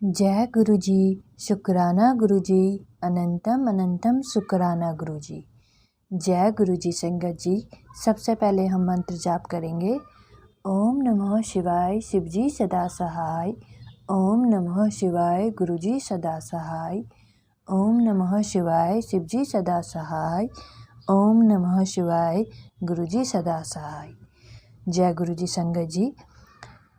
जय गुरु जी, शुक्राना गुरु जी, अनंतम अनंतम शुक्राना गुरु जी। जय गुरु जी। संगत जी, सबसे पहले हम मंत्र जाप करेंगे। ओम नमः शिवाय, शिव जी सदा सहाय। ओम नमः शिवाय, गुरु जी सदा सहाय। ओम नमः शिवाय, शिव जी सदा सहाय। ओम नमः शिवाय, गुरु जी सदा सहाय। जय गुरु जी।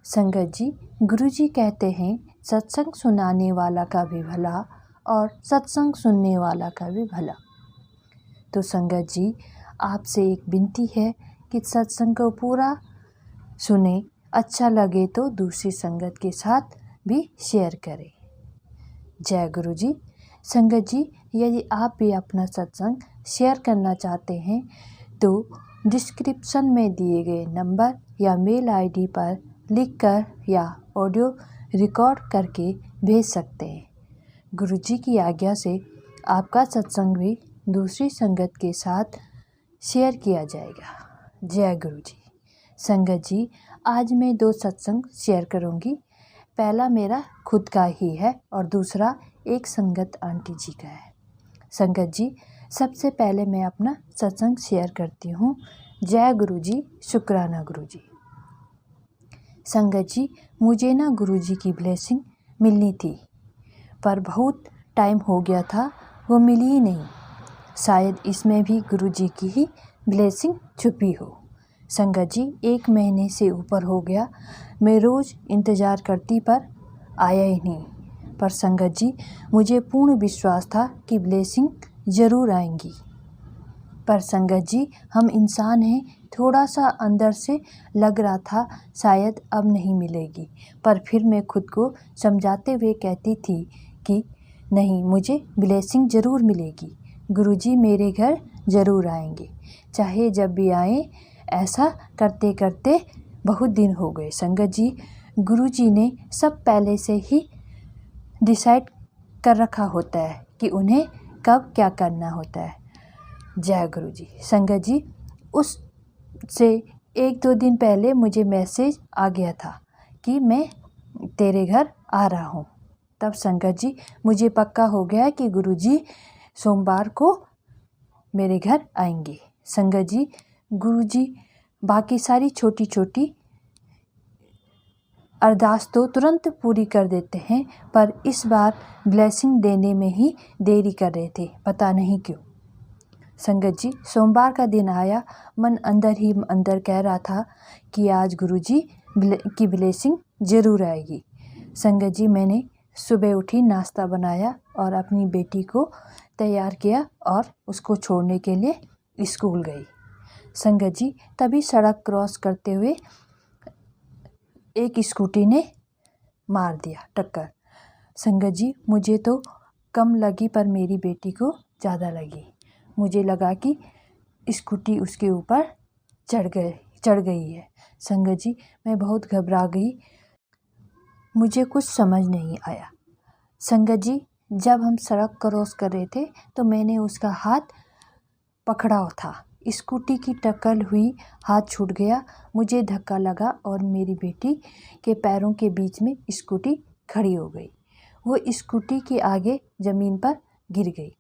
संगत जी, गुरु जी कहते हैं सत्संग सुनाने वाला का भी भला और सत्संग सुनने वाला का भी भला। तो संगत जी, आपसे एक विनती है कि सत्संग को पूरा सुने, अच्छा लगे तो दूसरी संगत के साथ भी शेयर करें। जय गुरु जी। संगत जी, यदि आप भी अपना सत्संग शेयर करना चाहते हैं तो डिस्क्रिप्शन में दिए गए नंबर या मेल आईडी पर लिखकर या ऑडियो रिकॉर्ड करके भेज सकते हैं। गुरु जी की आज्ञा से आपका सत्संग भी दूसरी संगत के साथ शेयर किया जाएगा। जय गुरु जी। संगत जी, आज मैं 2 सत्संग शेयर करूंगी। पहला मेरा खुद का ही है और दूसरा एक संगत आंटी जी का है। संगत जी, सबसे पहले मैं अपना सत्संग शेयर करती हूँ। जय गुरु जी, शुक्राना गुरु जी। संगत जी, मुझे ना गुरु जी की ब्लेसिंग मिलनी थी, पर बहुत टाइम हो गया था, वो मिली ही नहीं। शायद इसमें भी गुरु जी की ही ब्लेसिंग छुपी हो। संगत जी, 1 महीने से ऊपर हो गया, मैं रोज़ इंतज़ार करती पर आया ही नहीं। पर संगत जी, मुझे पूर्ण विश्वास था कि ब्लेसिंग ज़रूर आएंगी। पर संगत जी, हम इंसान हैं, थोड़ा सा अंदर से लग रहा था शायद अब नहीं मिलेगी, पर फिर मैं खुद को समझाते हुए कहती थी कि नहीं, मुझे ब्लेसिंग ज़रूर मिलेगी। गुरुजी मेरे घर ज़रूर आएंगे, चाहे जब भी आए। ऐसा करते करते बहुत दिन हो गए। संगत जी, गुरुजी ने सब पहले से ही डिसाइड कर रखा होता है कि उन्हें कब क्या करना होता है। जय गुरु जी। संगत जी, उससे 1-2 दिन पहले मुझे मैसेज आ गया था कि मैं तेरे घर आ रहा हूँ। तब संगत जी, मुझे पक्का हो गया कि गुरु जी सोमवार को मेरे घर आएंगे। संगत जी, गुरु जी बाकी सारी छोटी छोटी अरदास तो तुरंत पूरी कर देते हैं, पर इस बार ब्लेसिंग देने में ही देरी कर रहे थे, पता नहीं क्यों। संगत जी, सोमवार का दिन आया, मन अंदर ही अंदर कह रहा था कि आज गुरुजी की ब्लेसिंग ज़रूर आएगी। संगत जी, मैंने सुबह उठी, नाश्ता बनाया और अपनी बेटी को तैयार किया और उसको छोड़ने के लिए स्कूल गई। संगत जी, तभी सड़क क्रॉस करते हुए एक स्कूटी ने मार दिया टक्कर। संगत जी, मुझे तो कम लगी पर मेरी बेटी को ज़्यादा लगी। मुझे लगा कि स्कूटी उसके ऊपर चढ़ गई है। संगत जी, मैं बहुत घबरा गई, मुझे कुछ समझ नहीं आया। संगत जी, जब हम सड़क क्रॉस कर रहे थे तो मैंने उसका हाथ पकड़ा था। स्कूटी की टक्कर हुई, हाथ छूट गया, मुझे धक्का लगा और मेरी बेटी के पैरों के बीच में स्कूटी खड़ी हो गई। वो स्कूटी के आगे ज़मीन पर गिर गई।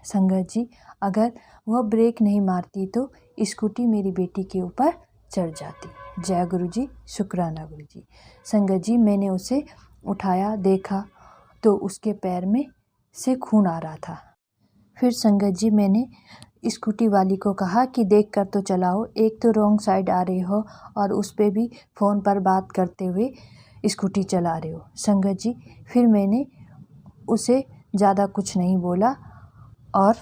संगत जी, अगर वह ब्रेक नहीं मारती तो स्कूटी मेरी बेटी के ऊपर चढ़ जाती। जय गुरु जी, शुक्राना गुरु जी। संगत जी, मैंने उसे उठाया, देखा तो उसके पैर में से खून आ रहा था। फिर संगत जी, मैंने स्कूटी वाली को कहा कि देख कर तो चलाओ, एक तो रॉन्ग साइड आ रहे हो और उस पर भी फ़ोन पर बात करते हुए स्कूटी चला रहे हो। संगत जी, फिर मैंने उसे ज़्यादा कुछ नहीं बोला और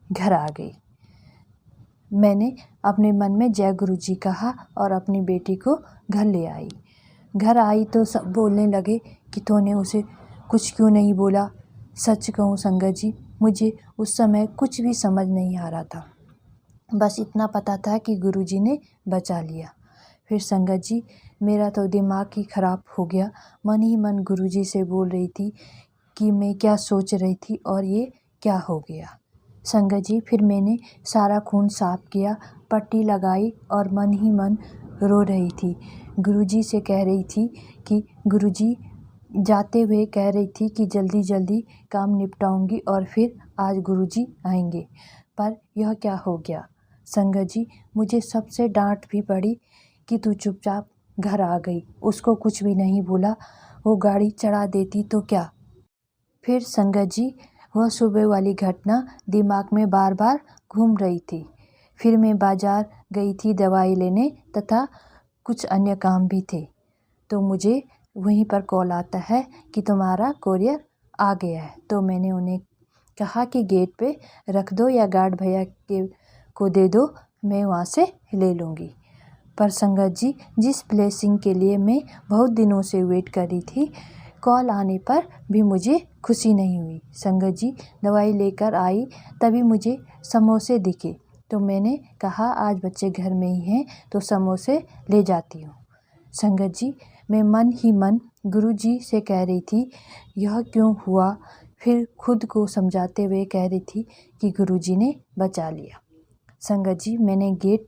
घर आ गई। मैंने अपने मन में जय गुरु जी कहा और अपनी बेटी को घर ले आई। घर आई तो सब बोलने लगे कि तूने उसे कुछ क्यों नहीं बोला। सच कहूँ संगत जी, मुझे उस समय कुछ भी समझ नहीं आ रहा था, बस इतना पता था कि गुरु जी ने बचा लिया। फिर संगत जी, मेरा तो दिमाग ही ख़राब हो गया। मन ही मन गुरु जी से बोल रही थी कि मैं क्या सोच रही थी और ये क्या हो गया। संगत जी, फिर मैंने सारा खून साफ किया, पट्टी लगाई और मन ही मन रो रही थी। गुरुजी से कह रही थी कि गुरुजी, जाते हुए कह रही थी कि जल्दी जल्दी काम निपटाऊंगी और फिर आज गुरुजी आएंगे, पर यह क्या हो गया। संगत जी, मुझे सबसे डांट भी पड़ी कि तू चुपचाप घर आ गई, उसको कुछ भी नहीं बोला, वो गाड़ी चढ़ा देती तो क्या। फिर संगत जी, वह सुबह वाली घटना दिमाग में बार बार घूम रही थी। फिर मैं बाजार गई थी दवाई लेने तथा कुछ अन्य काम भी थे, तो मुझे वहीं पर कॉल आता है कि तुम्हारा कोरियर आ गया है। तो मैंने उन्हें कहा कि गेट पे रख दो या गार्ड भैया को दे दो, मैं वहाँ से ले लूँगी। पर संगत जी, जिस ब्लेसिंग के लिए मैं बहुत दिनों से वेट कर रही थी, कॉल आने पर भी मुझे खुशी नहीं हुई। संगत जी, दवाई लेकर आई तभी मुझे समोसे दिखे, तो मैंने कहा आज बच्चे घर में ही हैं तो समोसे ले जाती हूँ। संगत जी, मैं मन ही मन गुरुजी से कह रही थी यह क्यों हुआ, फिर खुद को समझाते हुए कह रही थी कि गुरुजी ने बचा लिया। संगत जी, मैंने गेट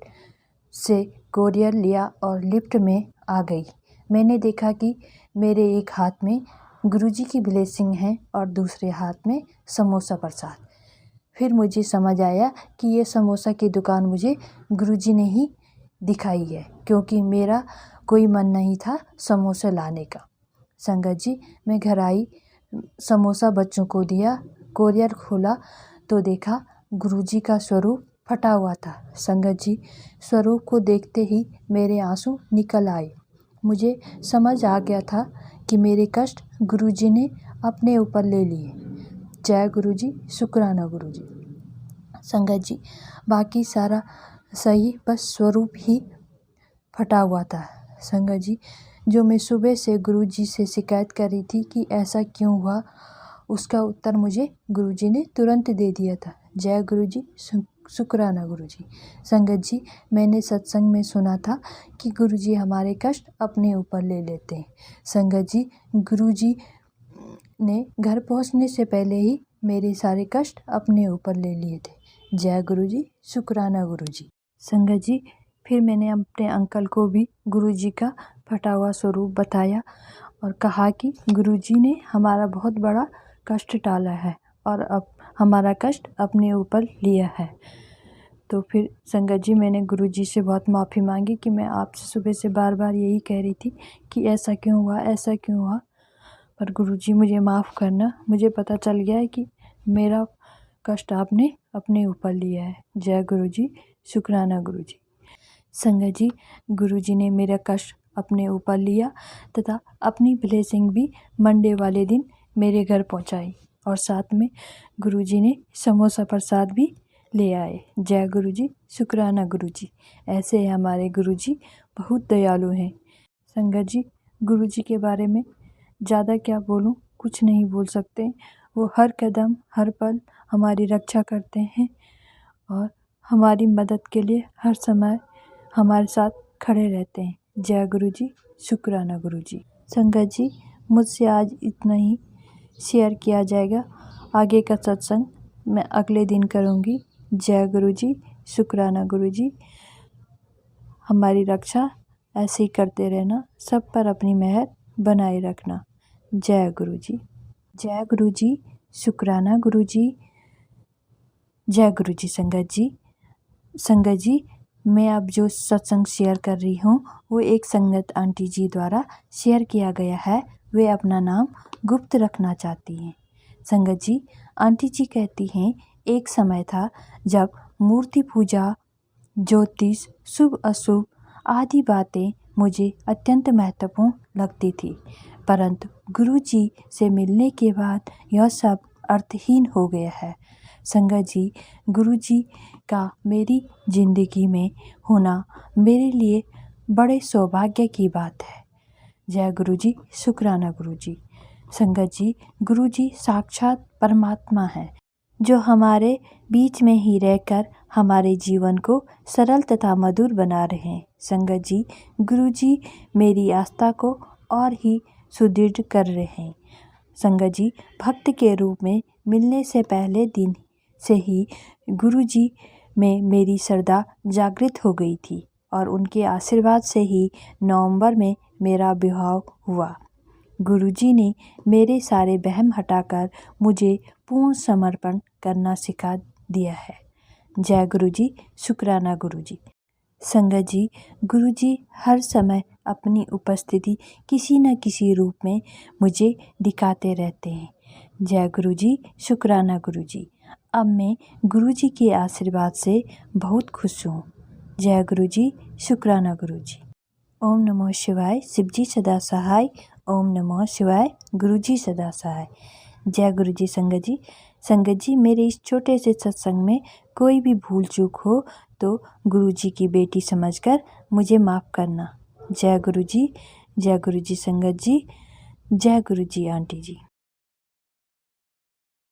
से कोरियर लिया और लिफ्ट में आ गई। मैंने देखा कि मेरे एक हाथ में गुरुजी की ब्लेसिंग है और दूसरे हाथ में समोसा प्रसाद। फिर मुझे समझ आया कि ये समोसा की दुकान मुझे गुरुजी ने ही दिखाई है, क्योंकि मेरा कोई मन नहीं था समोसा लाने का। संगत जी, मैं घर आई, समोसा बच्चों को दिया, कोरियर खोला तो देखा गुरुजी का स्वरूप फटा हुआ था। संगत जी, स्वरूप को देखते ही मेरे आंसू निकल आए। मुझे समझ आ गया था कि मेरे कष्ट गुरुजी ने अपने ऊपर ले लिए। जय गुरुजी, शुक्राना गुरुजी। संगत जी, बाकी सारा सही, बस स्वरूप ही फटा हुआ था। संगत जी, जो मैं सुबह से गुरुजी से शिकायत कर रही थी कि ऐसा क्यों हुआ, उसका उत्तर मुझे गुरुजी ने तुरंत दे दिया था। जय गुरुजी, शुक्राना गुरुजी। संगत जी, मैंने सत्संग में सुना था कि गुरुजी हमारे कष्ट अपने ऊपर ले लेते हैं। संगत जी, गुरुजी ने घर पहुंचने से पहले ही मेरे सारे कष्ट अपने ऊपर ले लिए थे। जय गुरुजी, शुक्राना गुरुजी। संगत जी, फिर मैंने अपने अंकल को भी गुरुजी का फटा हुआ स्वरूप बताया और कहा कि गुरुजी ने हमारा बहुत बड़ा कष्ट टाला है और अब हमारा कष्ट अपने ऊपर लिया है। तो फिर संगत जी, मैंने गुरुजी से बहुत माफ़ी मांगी कि मैं आपसे सुबह से बार बार यही कह रही थी कि ऐसा क्यों हुआ, ऐसा क्यों हुआ, पर गुरुजी मुझे माफ़ करना। मुझे पता चल गया है कि मेरा कष्ट आपने अपने ऊपर लिया है। जय गुरुजी, शुक्राना गुरुजी। संगत जी, गुरुजी ने मेरा कष्ट अपने ऊपर लिया तथा अपनी ब्लेसिंग भी मंडे वाले दिन मेरे घर पहुंचाई और साथ में गुरुजी ने समोसा प्रसाद भी ले आए। जय गुरुजी, शुक्राना गुरुजी। ऐसे हमारे गुरुजी बहुत दयालु हैं। संगत जी, गुरुजी के बारे में ज़्यादा क्या बोलूं, कुछ नहीं बोल सकते। वो हर कदम हर पल हमारी रक्षा करते हैं और हमारी मदद के लिए हर समय हमारे साथ खड़े रहते हैं। जय गुरुजी, शुक्राना गुरुजी। संगत जी, मुझसे आज इतना ही शेयर किया जाएगा। आगे का सत्संग मैं अगले दिन करूँगी। जय गुरुजी, शुक्राना गुरुजी। हमारी रक्षा ऐसे ही करते रहना, सब पर अपनी मेहर बनाए रखना। जय गुरुजी। जय गुरुजी, शुक्राना गुरुजी। जय गुरुजी। संगत जी, संगत जी, मैं अब जो सत्संग शेयर कर रही हूँ वो एक संगत आंटी जी द्वारा शेयर किया गया है। वे अपना नाम गुप्त रखना चाहती हैं। संगत जी, आंटी जी कहती हैं, एक समय था जब मूर्ति पूजा, ज्योतिष, शुभ अशुभ आदि बातें मुझे अत्यंत महत्वपूर्ण लगती थी, परंतु गुरु जी से मिलने के बाद यह सब अर्थहीन हो गया है। संगत जी, गुरु जी का मेरी ज़िंदगी में होना मेरे लिए बड़े सौभाग्य की बात है। जय गुरु जी, शुक्राना गुरु जी। संगत जी, गुरु जी साक्षात परमात्मा है जो हमारे बीच में ही रहकर हमारे जीवन को सरल तथा मधुर बना रहे हैं। संगत जी, गुरु जी मेरी आस्था को और ही सुदृढ़ कर रहे हैं। संगत जी, भक्त के रूप में मिलने से पहले दिन से ही गुरु जी में मेरी श्रद्धा जागृत हो गई थी और उनके आशीर्वाद से ही नवंबर में मेरा विवाह हुआ। गुरुजी ने मेरे सारे वहम हटाकर मुझे पूर्ण समर्पण करना सिखा दिया है। जय गुरुजी, शुक्राना गुरुजी। संगत जी, गुरुजी हर समय अपनी उपस्थिति किसी न किसी रूप में मुझे दिखाते रहते हैं। जय गुरुजी, शुक्राना गुरुजी। अब मैं गुरुजी के आशीर्वाद से बहुत खुश हूँ। जय गुरुजी, शुक्राना गुरुजी। ओम नमः शिवाय, शिवजी सदा सहाय। ओम नमः शिवाय, गुरुजी सदा सहाय। जय गुरुजी। संगत जी, मेरे इस छोटे से सत्संग में कोई भी भूल चूक हो तो गुरुजी की बेटी समझकर मुझे माफ़ करना। जय गुरुजी, जय गुरुजी संगत जी, जय गुरुजी आंटी जी।